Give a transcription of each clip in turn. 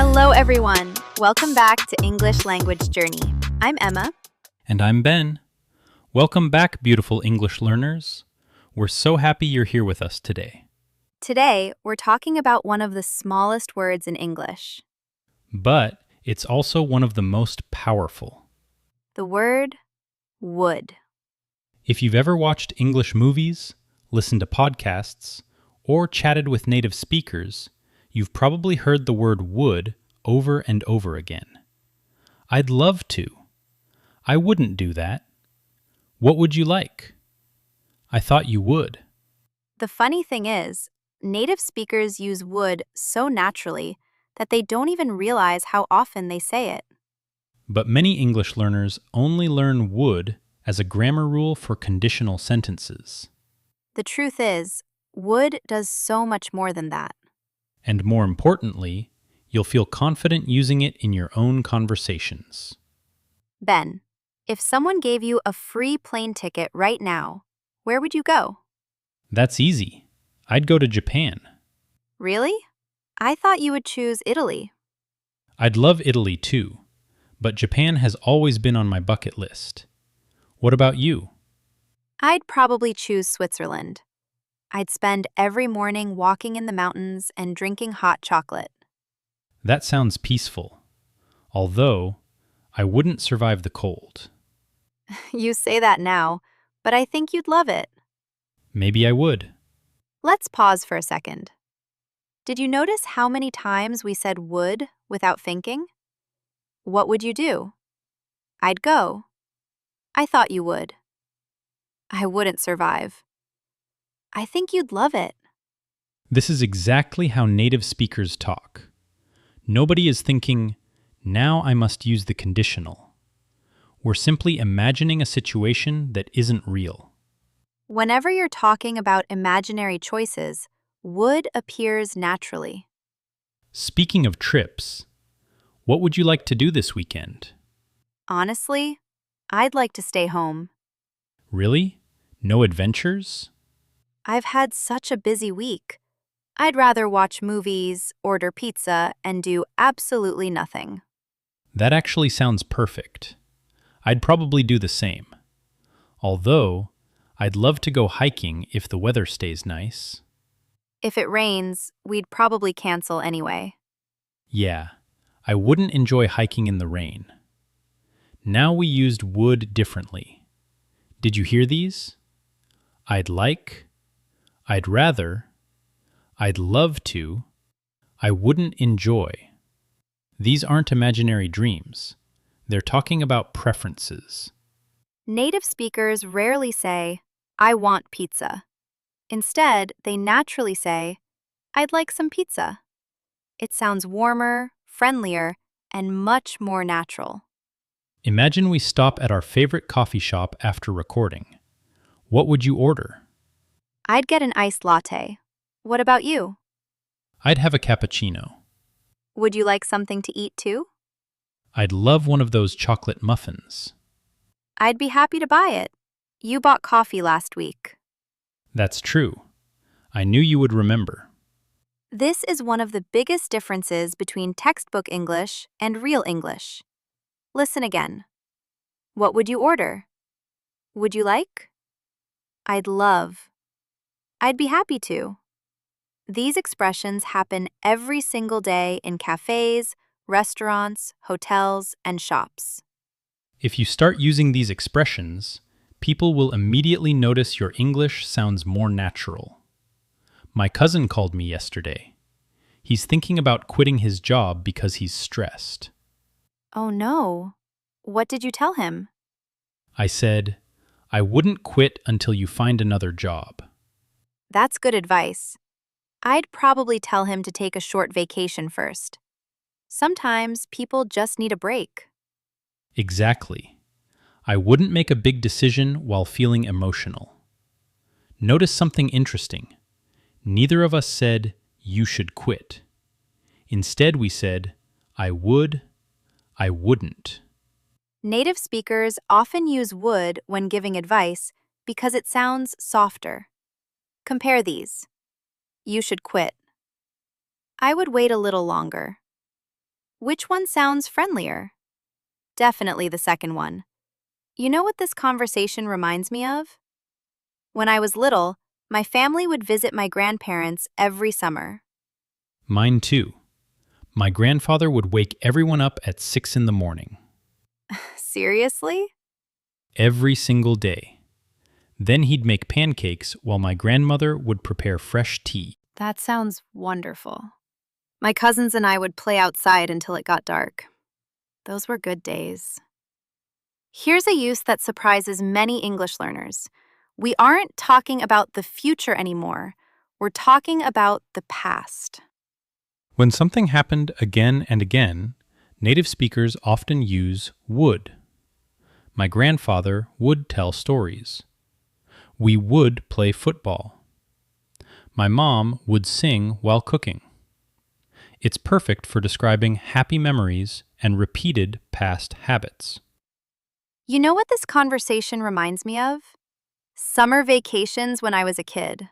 Hello, everyone. Welcome back to English Language Journey. I'm Emma. And I'm Ben. Welcome back, beautiful English learners. We're so happy you're here with us today. Today, we're talking about one of the smallest words in English, But it's also one of the most powerful. the word would. If you've ever watched English movies, listened to podcasts, or chatted with native speakers, you've probably heard the word would over and over again. I'd love to. I wouldn't do that. What would you like? I thought you would. The funny thing is, native speakers use would so naturally that they don't even realize how often they say it. But many English learners only learn would as a grammar rule for conditional sentences. The truth is, would does so much more than that. And more importantly, you'll feel confident using it in your own conversations. Ben, if someone gave you a free plane ticket right now, where would you go? That's easy. I'd go to Japan. Really? I thought you would choose Italy. I'd love Italy too, but Japan has always been on my bucket list. What about you? I'd probably choose Switzerland. I'd spend every morning walking in the mountains and drinking hot chocolate. That sounds peaceful. Although, I wouldn't survive the cold. You say that now, but I think you'd love it. Maybe I would. Let's pause for a second. Did you notice how many times we said would without thinking? What would you do? I'd go. I thought you would. I wouldn't survive. I think you'd love it. This is exactly how native speakers talk. Nobody is thinking, now I must use the conditional. We're simply imagining a situation that isn't real. Whenever you're talking about imaginary choices, would appears naturally. Speaking of trips, what would you like to do this weekend? Honestly, I'd like to stay home. Really? No adventures? I've had such a busy week. I'd rather watch movies, order pizza, and do absolutely nothing. That actually sounds perfect. I'd probably do the same. Although, I'd love to go hiking if the weather stays nice. If it rains, we'd probably cancel anyway. Yeah, I wouldn't enjoy hiking in the rain. Now we used would differently. Did you hear these? I'd like, I'd rather, I'd love to, I wouldn't enjoy. These aren't imaginary dreams. They're talking about preferences. Native speakers rarely say, I want pizza. Instead, they naturally say, I'd like some pizza. It sounds warmer, friendlier, and much more natural. Imagine we stop at our favorite coffee shop after recording. What would you order? I'd get an iced latte. What about you? I'd have a cappuccino. Would you like something to eat too? I'd love one of those chocolate muffins. I'd be happy to buy it. You bought coffee last week. That's true. I knew you would remember. This is one of the biggest differences between textbook English and real English. Listen again. What would you order? Would you like? I'd love. I'd be happy to. These expressions happen every single day in cafes, restaurants, hotels, and shops. If you start using these expressions, people will immediately notice your English sounds more natural. My cousin called me yesterday. He's thinking about quitting his job because he's stressed. Oh no. What did you tell him? I said, I wouldn't quit until you find another job. That's good advice. I'd probably tell him to take a short vacation first. Sometimes people just need a break. Exactly. I wouldn't make a big decision while feeling emotional. Notice something interesting. Neither of us said, you should quit. Instead, we said, I would, I wouldn't. Native speakers often use would when giving advice because it sounds softer. Compare these. You should quit. I would wait a little longer. Which one sounds friendlier? Definitely the second one. You know what this conversation reminds me of? When I was little, my family would visit my grandparents every summer. Mine too. My grandfather would wake everyone up at 6 in the morning, Seriously? every single day. Then he'd make pancakes while my grandmother would prepare fresh tea. That sounds wonderful. My cousins and I would play outside until it got dark. Those were good days. Here's a use that surprises many English learners. We aren't talking about the future anymore. We're talking about the past. When something happened again and again, native speakers often use would. My grandfather would tell stories. We would play football. My mom would sing while cooking. It's perfect for describing happy memories and repeated past habits. You know what this conversation reminds me of? Summer vacations when I was a kid.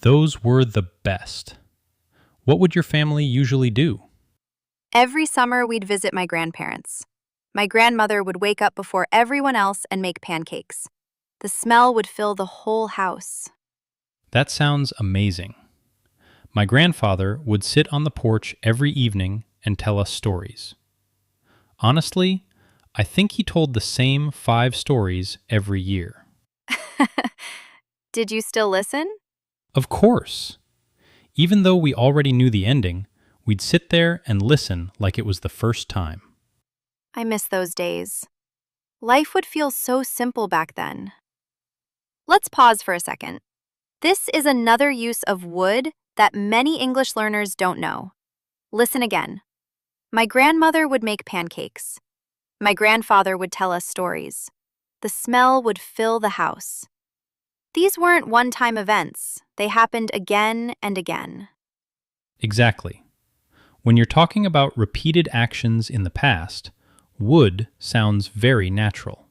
Those were the best. What would your family usually do? Every summer, we'd visit my grandparents. My grandmother would wake up before everyone else and make pancakes. The smell would fill the whole house. That sounds amazing. My grandfather would sit on the porch every evening and tell us stories. Honestly, I think he told the same 5 stories every year. Did you still listen? Of course. Even though we already knew the ending, we'd sit there and listen like it was the first time. I miss those days. Life would feel so simple back then. Let's pause for a second. This is another use of would that many English learners don't know. Listen again. My grandmother would make pancakes. My grandfather would tell us stories. The smell would fill the house. These weren't one-time events. They happened again and again. Exactly. When you're talking about repeated actions in the past, would sounds very natural.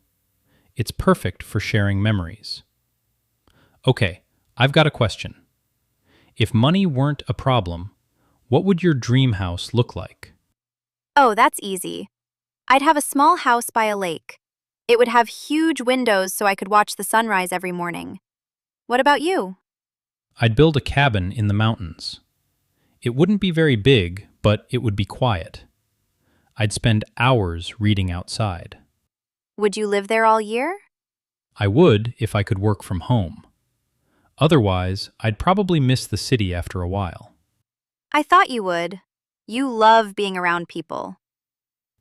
It's perfect for sharing memories. Okay, I've got a question. If money weren't a problem, what would your dream house look like? Oh, that's easy. I'd have a small house by a lake. It would have huge windows so I could watch the sunrise every morning. What about you? I'd build a cabin in the mountains. It wouldn't be very big, but it would be quiet. I'd spend hours reading outside. Would you live there all year? I would if I could work from home. Otherwise, I'd probably miss the city after a while. I thought you would. You love being around people.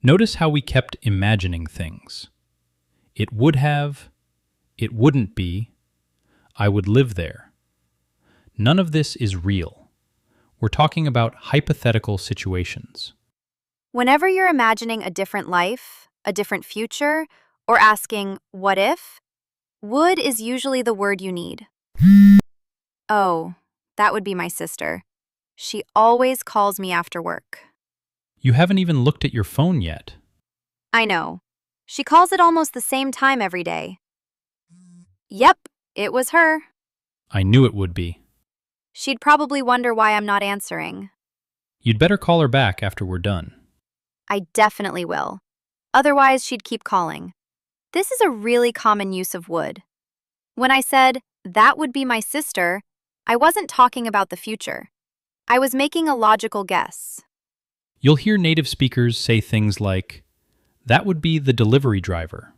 Notice how we kept imagining things. It would have, it wouldn't be, I would live there. None of this is real. We're talking about hypothetical situations. Whenever you're imagining a different life, a different future, or asking, what if? Would is usually the word you need. Oh, that would be my sister. She always calls me after work. You haven't even looked at your phone yet. I know. She calls at almost the same time every day. Yep, it was her. I knew it would be. She'd probably wonder why I'm not answering. You'd better call her back after we're done. I definitely will. Otherwise, she'd keep calling. This is a really common use of would. When I said, that would be my sister, I wasn't talking about the future. I was making a logical guess. You'll hear native speakers say things like, that would be the delivery driver.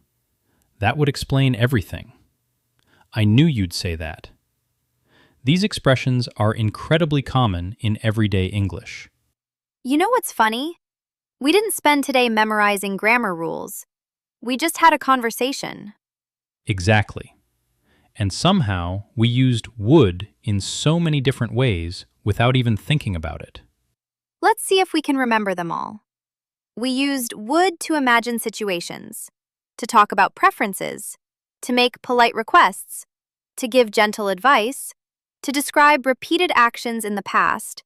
That would explain everything. I knew you'd say that. These expressions are incredibly common in everyday English. You know what's funny? We didn't spend today memorizing grammar rules. We just had a conversation. Exactly. And somehow we used would in so many different ways without even thinking about it. Let's see if we can remember them all. We used would to imagine situations, to talk about preferences, to make polite requests, to give gentle advice, to describe repeated actions in the past,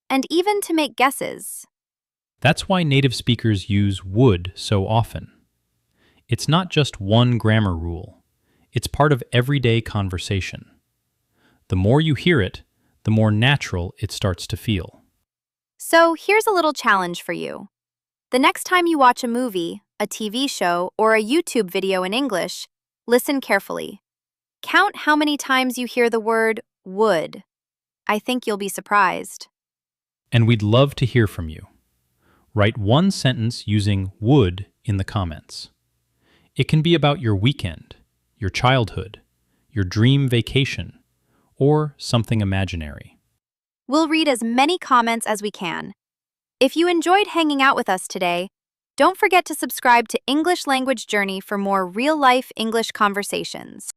and even to make guesses. That's why native speakers use would so often. It's not just one grammar rule. It's part of everyday conversation. The more you hear it, the more natural it starts to feel. So here's a little challenge for you. The next time you watch a movie, a TV show, or a YouTube video in English, listen carefully. Count how many times you hear the word would. I think you'll be surprised. And we'd love to hear from you. Write one sentence using would in the comments. It can be about your weekend, your childhood, your dream vacation, or something imaginary. We'll read as many comments as we can. If you enjoyed hanging out with us today, don't forget to subscribe to English Language Journey for more real-life English conversations.